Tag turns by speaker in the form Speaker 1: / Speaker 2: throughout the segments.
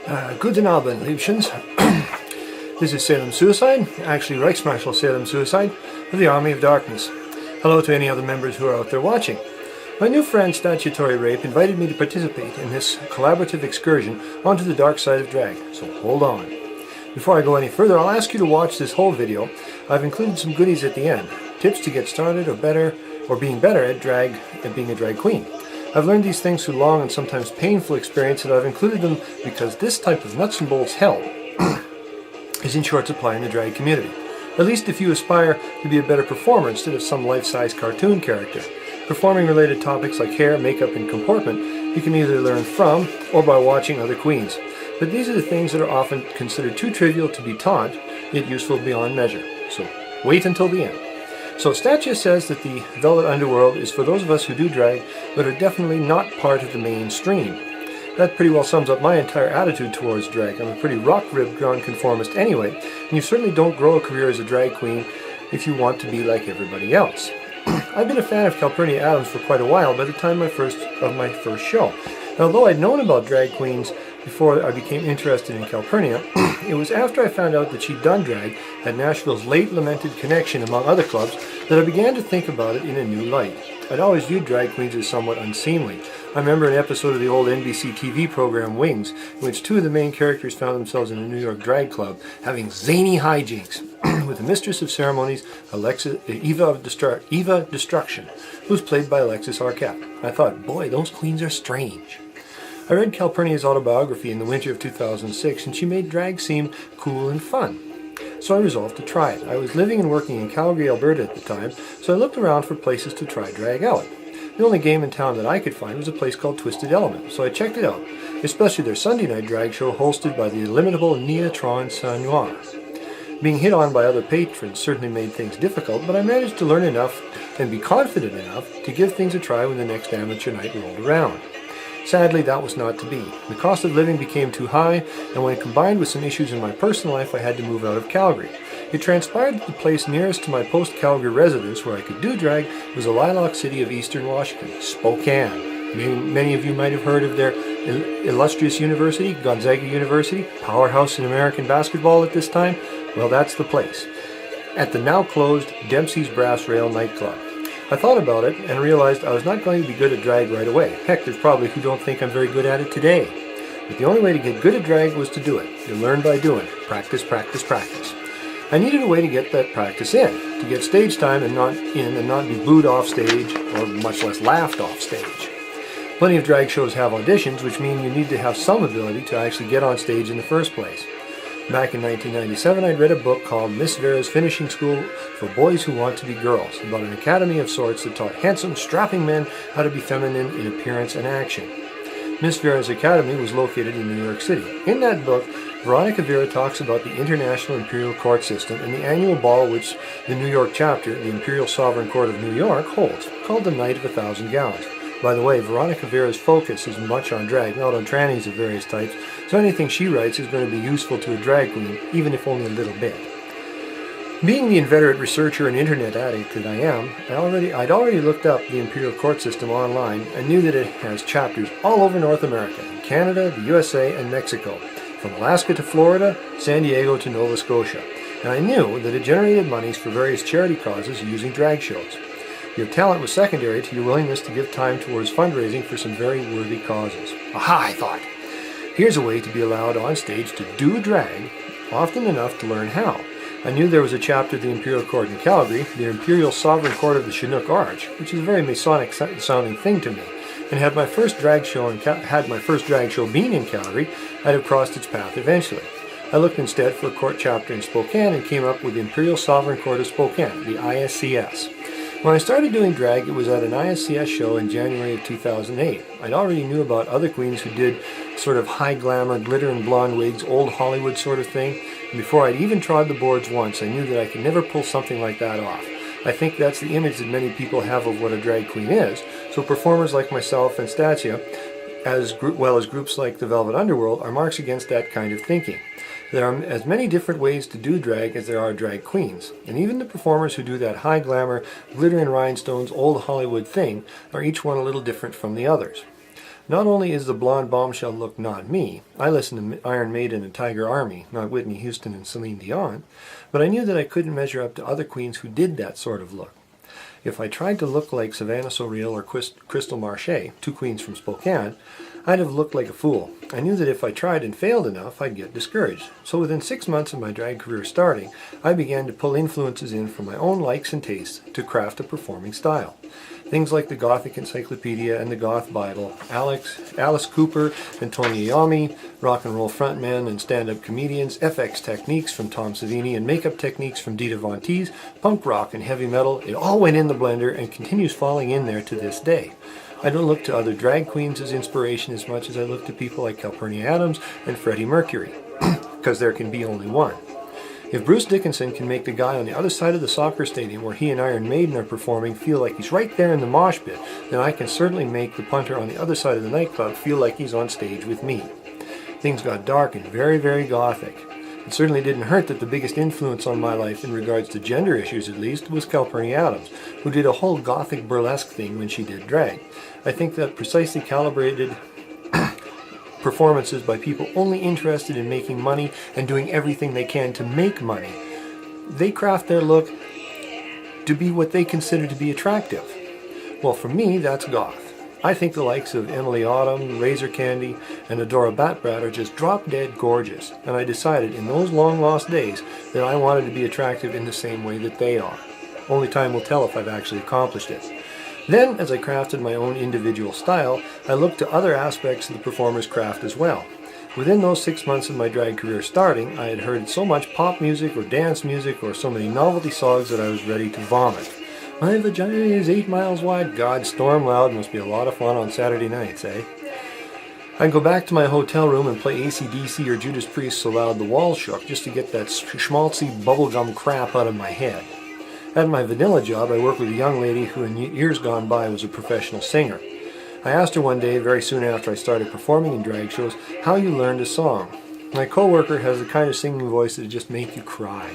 Speaker 1: Guten Abend, Liebchens. This is Salem Suicide, actually Reichsmarshal Salem Suicide of the Army of Darkness. Hello to any other members who are out there watching. My new friend Statutory Rape invited me to participate in this collaborative excursion onto the dark side of drag, so hold on. Before I go any further, I'll ask you to watch this whole video. I've included some goodies at the end, tips to get started or being better at being a drag queen. I've learned these things through long and sometimes painful experience, and I've included them because this type of nuts and bolts hell is in short supply in the drag community. At least if you aspire to be a better performer instead of some life-size cartoon character. Performing related topics like hair, makeup, and comportment you can either learn from or by watching other queens. But these are the things that are often considered too trivial to be taught, yet useful beyond measure. So wait until the end. So Statia says that the Velvet Underworld is for those of us who do drag, but are definitely not part of the mainstream. That pretty well sums up my entire attitude towards drag. I'm a pretty rock-ribbed nonconformist anyway, and you certainly don't grow a career as a drag queen if you want to be like everybody else. I've been a fan of Calpurnia Adams for quite a while by the time of my first show. And although I'd known about drag queens before I became interested in Calpurnia, it was after I found out that she'd done drag at Nashville's late lamented Connection, among other clubs, that I began to think about it in a new light. I'd always viewed drag queens as somewhat unseemly. I remember an episode of the old NBC TV program Wings, in which two of the main characters found themselves in a New York drag club having zany hijinks with the mistress of ceremonies, Eva Destruction, who's played by Alexis Arquette. I thought, boy, those queens are strange. I read Calpurnia's autobiography in the winter of 2006, and she made drag seem cool and fun. So I resolved to try it. I was living and working in Calgary, Alberta at the time, so I looked around for places to try drag out. The only game in town that I could find was a place called Twisted Element, so I checked it out, especially their Sunday night drag show hosted by the inimitable Nia Tron Sanoir. Being hit on by other patrons certainly made things difficult, but I managed to learn enough and be confident enough to give things a try when the next amateur night rolled around. Sadly, that was not to be. The cost of living became too high, and when combined with some issues in my personal life, I had to move out of Calgary. It transpired that the place nearest to my post-Calgary residence where I could do drag was the lilac city of eastern Washington, Spokane. Many of you might have heard of their illustrious university, Gonzaga University, powerhouse in American basketball at this time. Well, that's the place. At the now closed Dempsey's Brass Rail nightclub. I thought about it and realized I was not going to be good at drag right away. Heck, there's probably who don't think I'm very good at it today. But the only way to get good at drag was to do it. You learn by doing. Practice, practice, practice. I needed a way to get that practice in, to get stage time and not be booed off stage or much less laughed off stage. Plenty of drag shows have auditions, which mean you need to have some ability to actually get on stage in the first place. Back in 1997, I'd read a book called Miss Vera's Finishing School for Boys Who Want to Be Girls, about an academy of sorts that taught handsome, strapping men how to be feminine in appearance and action. Miss Vera's Academy was located in New York City. In that book, Veronica Vera talks about the International Imperial Court System and the annual ball which the New York chapter, the Imperial Sovereign Court of New York, holds, called the Night of 1,000 Gowns. By the way, Veronica Vera's focus is much on drag, not on trannies of various types, so anything she writes is going to be useful to a drag queen, even if only a little bit. Being the inveterate researcher and internet addict that I am, I'd already looked up the Imperial Court System online and knew that it has chapters all over North America, Canada, the USA, and Mexico, from Alaska to Florida, San Diego to Nova Scotia. And I knew that it generated monies for various charity causes using drag shows. Your talent was secondary to your willingness to give time towards fundraising for some very worthy causes. Aha, I thought. Here's a way to be allowed on stage to do drag often enough to learn how. I knew there was a chapter of the Imperial Court in Calgary, the Imperial Sovereign Court of the Chinook Arch, which is a very Masonic sounding thing to me. And had my first drag show been in Calgary, I'd have crossed its path eventually. I looked instead for a court chapter in Spokane and came up with the Imperial Sovereign Court of Spokane, the ISCS. When I started doing drag, it was at an ISCS show in January of 2008. I'd already knew about other queens who did sort of high glamour, glitter and blonde wigs, old Hollywood sort of thing. And before I'd even trod the boards once, I knew that I could never pull something like that off. I think that's the image that many people have of what a drag queen is, so performers like myself and Statia, as well as groups like the Velvet Underworld, are marks against that kind of thinking. There are as many different ways to do drag as there are drag queens, and even the performers who do that high glamour, glitter and rhinestones, old Hollywood thing are each one a little different from the others. Not only is the blonde bombshell look not me, I listened to Iron Maiden and Tiger Army, not Whitney Houston and Celine Dion, but I knew that I couldn't measure up to other queens who did that sort of look. If I tried to look like Savannah Sorrell or Crystal Marche, two queens from Spokane, I'd have looked like a fool. I knew that if I tried and failed enough, I'd get discouraged. So within 6 months of my drag career starting, I began to pull influences in from my own likes and tastes to craft a performing style. Things like the Gothic Encyclopedia and the Goth Bible, Alice Cooper and Tony Iommi, rock and roll frontmen and stand-up comedians, FX techniques from Tom Savini and makeup techniques from Dita Von Teese, punk rock and heavy metal, it all went in the blender and continues falling in there to this day. I don't look to other drag queens as inspiration as much as I look to people like Calpurnia Adams and Freddie Mercury, because there can be only one. If Bruce Dickinson can make the guy on the other side of the soccer stadium where he and Iron Maiden are performing feel like he's right there in the mosh pit, then I can certainly make the punter on the other side of the nightclub feel like he's on stage with me. Things got dark and very, very gothic. It certainly didn't hurt that the biggest influence on my life, in regards to gender issues at least, was Calpurnia Adams, who did a whole gothic burlesque thing when she did drag. I think that precisely calibrated performances by people only interested in making money and doing everything they can to make money. They craft their look to be what they consider to be attractive. Well, for me, that's goth. I think the likes of Emily Autumn, Razor Candy, and Adora Batbrat are just drop-dead gorgeous, and I decided in those long-lost days that I wanted to be attractive in the same way that they are. Only time will tell if I've actually accomplished it. Then, as I crafted my own individual style, I looked to other aspects of the performer's craft as well. Within those 6 months of my drag career starting, I had heard so much pop music or dance music or so many novelty songs that I was ready to vomit. My vagina is 8 miles wide. God, Storm Loud must be a lot of fun on Saturday nights, eh? I'd go back to my hotel room and play AC/DC or Judas Priest so loud the walls shook just to get that schmaltzy bubblegum crap out of my head. At my vanilla job, I worked with a young lady who in years gone by was a professional singer. I asked her one day, very soon after I started performing in drag shows, how you learned a song. My coworker has the kind of singing voice that just make you cry.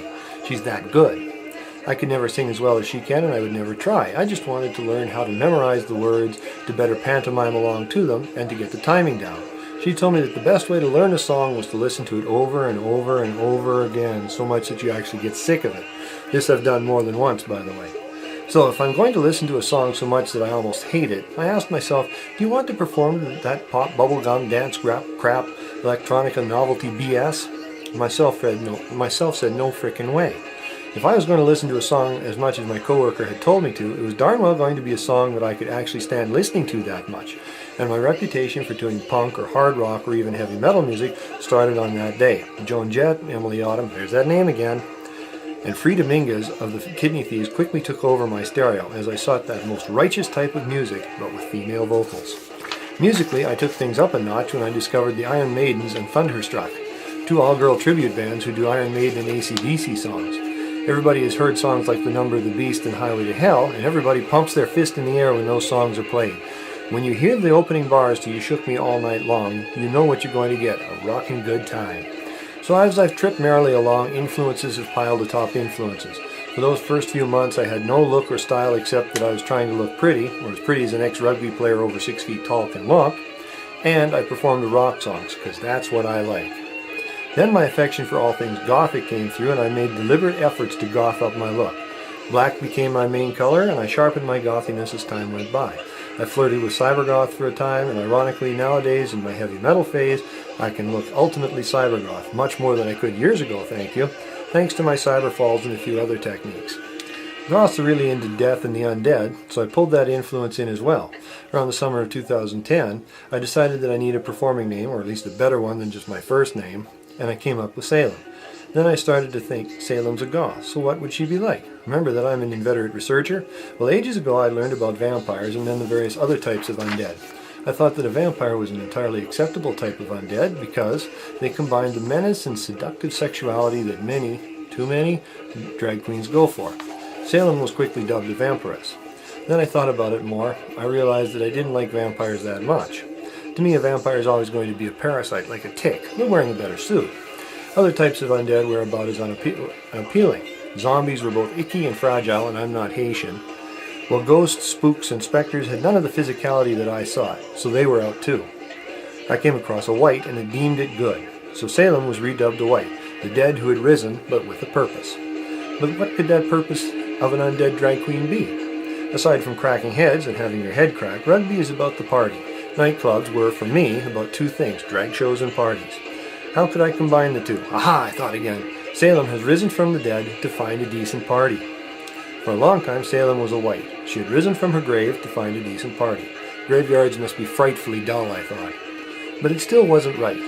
Speaker 1: She's that good. I could never sing as well as she can, and I would never try. I just wanted to learn how to memorize the words, to better pantomime along to them, and to get the timing down. She told me that the best way to learn a song was to listen to it over and over and over again, so much that you actually get sick of it. This I've done more than once, by the way. So if I'm going to listen to a song so much that I almost hate it, I asked myself, do you want to perform that pop, bubblegum, dance, crap, electronica, novelty BS? Myself said no frickin' way. If I was going to listen to a song as much as my coworker had told me to, it was darn well going to be a song that I could actually stand listening to that much. And my reputation for doing punk or hard rock or even heavy metal music started on that day. Joan Jett, Emily Autumn, there's that name again, and Free Dominguez of the Kidney Thieves quickly took over my stereo as I sought that most righteous type of music, but with female vocals. Musically, I took things up a notch when I discovered the Iron Maidens and Thunderstruck, two all-girl tribute bands who do Iron Maiden and AC/DC songs. Everybody has heard songs like The Number of the Beast and Highway to Hell, and everybody pumps their fist in the air when those songs are played. When you hear the opening bars to You Shook Me All Night Long, you know what you're going to get, a rockin' good time. So as I've tripped merrily along, influences have piled atop influences. For those first few months I had no look or style except that I was trying to look pretty, or as pretty as an ex-rugby player over 6 feet tall can look, and I performed the rock songs, because that's what I like. Then my affection for all things gothic came through, and I made deliberate efforts to goth up my look. Black became my main color, and I sharpened my gothiness as time went by. I flirted with cybergoth for a time, and ironically nowadays, in my heavy metal phase, I can look ultimately cybergoth, much more than I could years ago, thank you, thanks to my cyber falls and a few other techniques. Goths are really into death and the undead, so I pulled that influence in as well. Around the summer of 2010, I decided that I need a performing name, or at least a better one than just my first name, and I came up with Salem. Then I started to think, Salem's a goth, so what would she be like? Remember that I'm an inveterate researcher? Well, ages ago I learned about vampires and then the various other types of undead. I thought that a vampire was an entirely acceptable type of undead because they combined the menace and seductive sexuality that many, too many, drag queens go for. Salem was quickly dubbed a vampiress. Then I thought about it more. I realized that I didn't like vampires that much. To me, a vampire is always going to be a parasite, like a tick, but wearing a better suit. Other types of undead were about as unappealing. Zombies were both icky and fragile, and I'm not Haitian. Well, ghosts, spooks, and specters had none of the physicality that I sought, so they were out too. I came across a white and had deemed it good, so Salem was redubbed a white, the dead who had risen, but with a purpose. But what could that purpose of an undead drag queen be? Aside from cracking heads and having your head cracked, rugby is about the party. Nightclubs were, for me, about two things, drag shows and parties. How could I combine the two? Aha, I thought again. Salem has risen from the dead to find a decent party. For a long time, Salem was a white. She had risen from her grave to find a decent party. Graveyards must be frightfully dull, I thought. But it still wasn't right.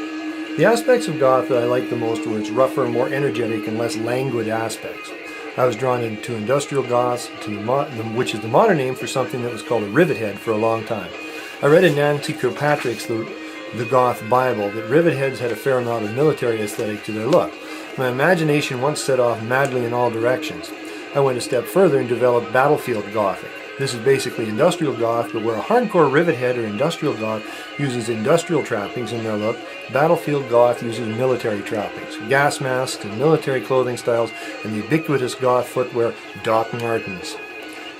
Speaker 1: The aspects of goth that I liked the most were its rougher, more energetic, and less languid aspects. I was drawn into industrial goths, which is the modern name for something that was called a rivet head for a long time. I read in Nancy Kirkpatrick's The Goth Bible that rivet heads had a fair amount of military aesthetic to their look. My imagination once set off madly in all directions. I went a step further and developed battlefield gothic. This is basically industrial goth, but where a hardcore rivet head or industrial goth uses industrial trappings in their look, battlefield goth uses military trappings, gas masks and military clothing styles, and the ubiquitous goth footwear Doc Martens.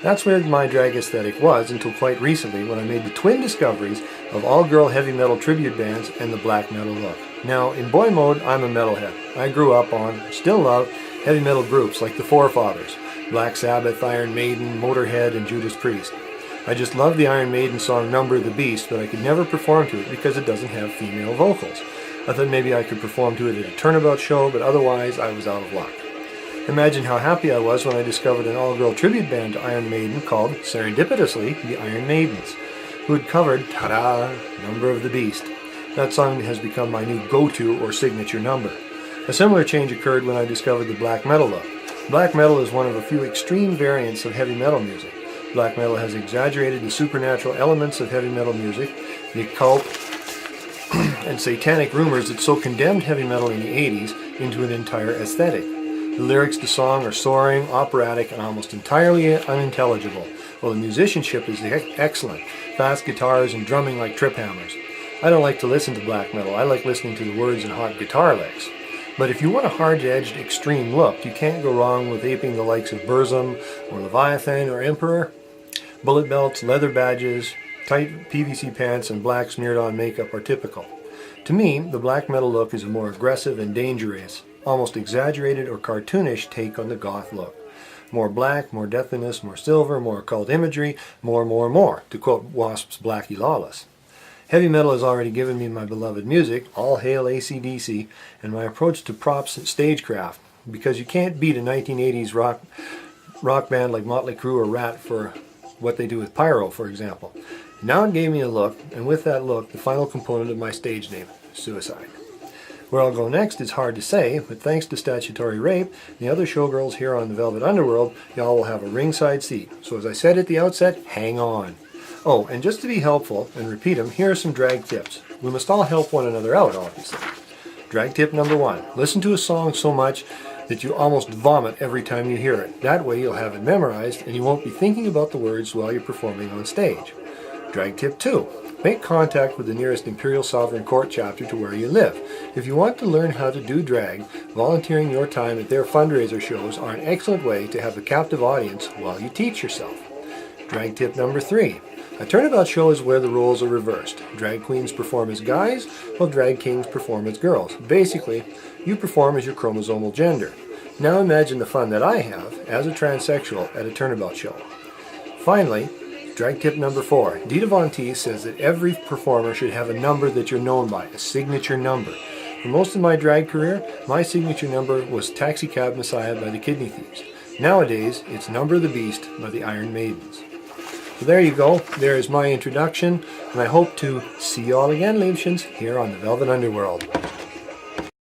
Speaker 1: That's where my drag aesthetic was until quite recently when I made the twin discoveries of all-girl heavy metal tribute bands and the black metal look. Now, in boy mode, I'm a metalhead. I grew up on, still love, heavy metal groups like the Forefathers, Black Sabbath, Iron Maiden, Motorhead, and Judas Priest. I just love the Iron Maiden song Number of the Beast, but I could never perform to it because it doesn't have female vocals. I thought maybe I could perform to it at a turnabout show, but otherwise I was out of luck. Imagine how happy I was when I discovered an all-girl tribute band to Iron Maiden called, serendipitously, the Iron Maidens, who had covered, ta-da, Number of the Beast. That song has become my new go-to or signature number. A similar change occurred when I discovered the black metal look. Black metal is one of a few extreme variants of heavy metal music. Black metal has exaggerated the supernatural elements of heavy metal music, the occult, and satanic rumors that so condemned heavy metal in the 80s into an entire aesthetic. The lyrics to the song are soaring, operatic, and almost entirely unintelligible, while the musicianship is excellent, fast guitars and drumming like trip hammers. I don't like to listen to black metal, I like listening to the words and hot guitar licks. But if you want a hard-edged, extreme look, you can't go wrong with aping the likes of Burzum, or Leviathan, or Emperor. Bullet belts, leather badges, tight PVC pants, and black smeared-on makeup are typical. To me, the black metal look is a more aggressive and dangerous, almost exaggerated or cartoonish take on the goth look. More black, more deathliness, more silver, more occult imagery, more, to quote Wasp's Blackie Lawless. Heavy metal has already given me my beloved music, all hail AC/DC, and my approach to props and stagecraft, because you can't beat a 1980s rock band like Motley Crue or Rat for what they do with pyro, for example. Now it gave me a look, and with that look, the final component of my stage name, suicide. Where I'll go next is hard to say, but thanks to statutory rape and the other showgirls here on the Velvet Underworld, y'all will have a ringside seat. So as I said at the outset, hang on. Oh, and just to be helpful and repeat them, here are some drag tips. We must all help one another out, obviously. Drag tip number 1. Listen to a song so much that you almost vomit every time you hear it. That way you'll have it memorized and you won't be thinking about the words while you're performing on stage. Drag tip 2. Make contact with the nearest Imperial Sovereign Court chapter to where you live. If you want to learn how to do drag, volunteering your time at their fundraiser shows are an excellent way to have a captive audience while you teach yourself. Drag tip number 3. A turnabout show is where the roles are reversed. Drag queens perform as guys, while drag kings perform as girls. Basically, you perform as your chromosomal gender. Now imagine the fun that I have as a transsexual at a turnabout show. Finally, drag tip number 4. Dita Von Teese says that every performer should have a number that you're known by, a signature number. For most of my drag career, my signature number was Taxi Cab Messiah by the Kidney Thieves. Nowadays, it's Number of the Beast by the Iron Maidens. So there you go, there is my introduction, and I hope to see you all again, Liebchens, here on the Velvet Underworld.